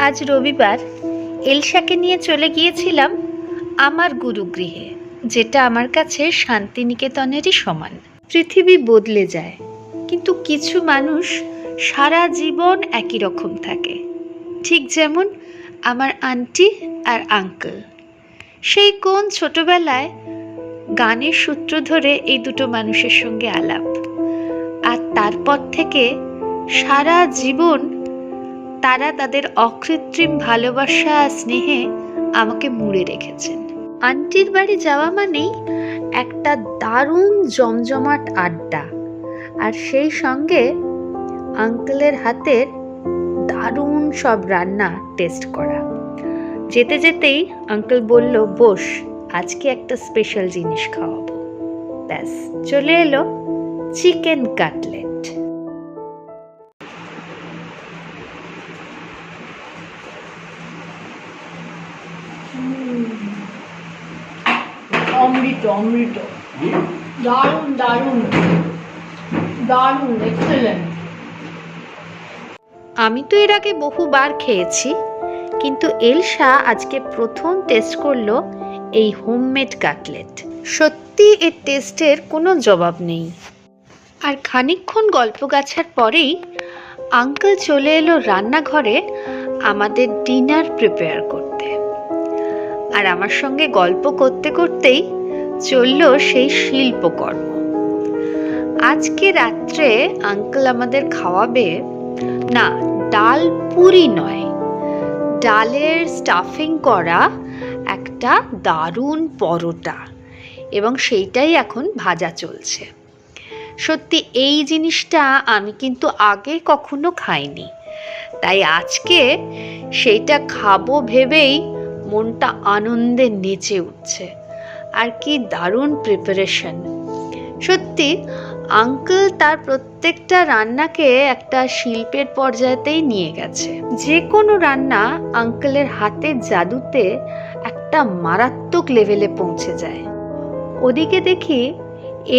আজ রবিবার এলসাকে নিয়ে চলে গিয়েছিলাম আমার গুরুগৃহে, যেটা আমার কাছে শান্তিনিকেতনেরই সমান। পৃথিবী বদলে যায়, কিন্তু কিছু মানুষ সারা জীবন একই রকম থাকে। ঠিক যেমন আমার আন্টি আর আঙ্কেল। সেই কোন ছোটবেলায় গানের সূত্র ধরে এই দুটো মানুষের সঙ্গে আলাপ, আর তারপর থেকে সারা জীবন তারা তাদের অকৃত্রিম ভালোবাসা স্নেহে আমাকে মুড়ে রেখেছেন। আন্টির বাড়ি যাওয়া মানেই একটা দারুণ জমজমাট আড্ডা, আর সেই সঙ্গে আঙ্কেলের হাতের দারুণ সব রান্না টেস্ট করা। যেতে যেতেই আঙ্কেল বলল, বস, আজকে একটা স্পেশাল জিনিস খাওয়াবো। ব্যাস, চলে এলো চিকেন কাটলেট। অমৃত অমৃত, দারুণ দারুণ দারুণ, এক্সেলেন্ট। আমি তো এর আগে বহুবার খেয়েছি, কিন্তু এলসা আজকে প্রথম টেস্ট করলো এই হোমমেড কাটলেট। সত্যি এর টেস্টের কোনো জবাব নেই। আর খানিকক্ষণ গল্প গাছার পরেই আঙ্কেল চলে এলো রান্নাঘরে আমাদের ডিনার প্রিপেয়ার করতে। আর আমার সঙ্গে গল্প করতে করতেই চলল সেই শিল্পকর্ম। আজকে রাত্রে আঙ্কেল আমাদের খাওয়াবে, না, ডাল পুরি নয়, ডালের স্টাফিং করা একটা দারুণ পরোটা, এবং সেইটাই এখন ভাজা চলছে। সত্যি এই জিনিসটা আমি কিন্তু আগে কখনো খাইনি, তাই আজকে সেইটা খাবো ভেবেই মনটা আনন্দে নেচে উঠছে। আর কি দারুণ প্রিপারেশন! সত্যি আঙ্কেল তার প্রত্যেকটা রান্নাকে একটা শিল্পের পর্যায়েতেই নিয়ে গেছে। যে কোনো রান্না আঙ্কেলের হাতের জাদুতে একটা মারাত্মক লেভেলে পৌঁছে যায়। ওদিকে দেখি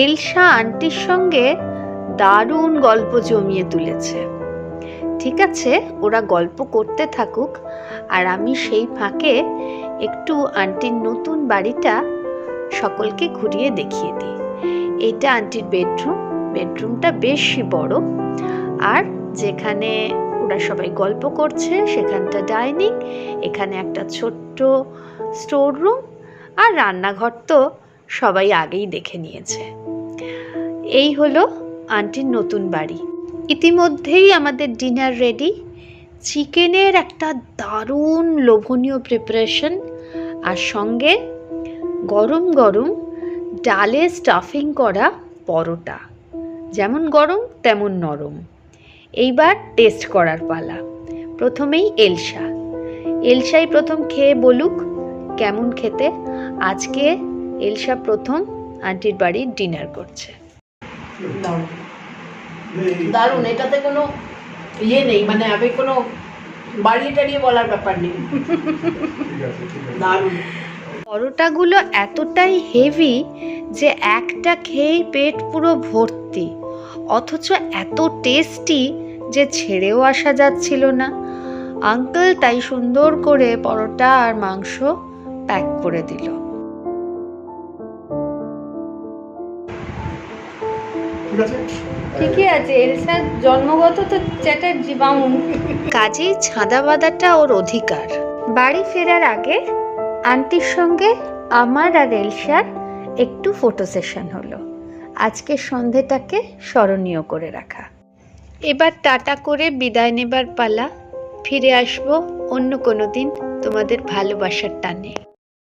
এলসা আন্টির সঙ্গে দারুণ গল্প জমিয়ে তুলেছে। ঠিক আছে, ওরা গল্প করতে থাকুক, আর আমি সেই ফাঁকে একটু আন্টির নতুন বাড়িটা সকলকে ঘুরিয়ে দেখিয়ে দিই। এটা আন্টির বেডরুমটা বেশি বড়, আর যেখানে ওরা সবাই গল্প করছে সেখানটা ডাইনিং, এখানে একটা ছোট্ট স্টোর রুম, আর রান্নাঘর তো সবাই আগেই দেখে নিয়েছে। এই হলো আন্টির নতুন বাড়ি। ইতিমধ্যেই আমাদের ডিনার রেডি। চিকেনের একটা দারুণ লোভনীয় প্রিপারেশন, আর সঙ্গে গরম গরম ডালে স্টাফিং করা পরোটা, যেমন গরম তেমন নরম। এইবার টেস্ট করার পালা। প্রথমেই এলসাই প্রথম খেয়ে বলুক কেমন খেতে। আজকে এলসা প্রথম আন্টির বাড়ির ডিনার করছে। দারুণ, এটাতে কোনো ইয়ে নেই, মানে আমি কোনো বাড়িয়ে টাড়িয়ে বলার ব্যাপার নেই। দারুণ। পরোটাগুলো এতটাই হেভি যে একটা খেয়েই পেট পুরো ভর্তি, অথচ এত টেস্টি যে ছেড়েও আসা যাচ্ছিল না। আঙ্কেল তাই সুন্দর করে পরোটা আর মাংস প্যাক করে দিল। ঠিকই আছে, এলসার জন্মগত তো চ্যাটার্জি বামুন, কাজেই ছাদা বাঁধাটা ওর অধিকার। বাড়ি ফেরার আগে আন্টির সঙ্গে আমার আর এলসার একটু ফটো সেশন হলো, আজকের সন্ধেটাকে স্মরণীয় করে রাখা। এবার টাটা করে বিদায় নেবার পালা। ফিরে আসবো অন্য কোনো দিন তোমাদের ভালোবাসার টানে।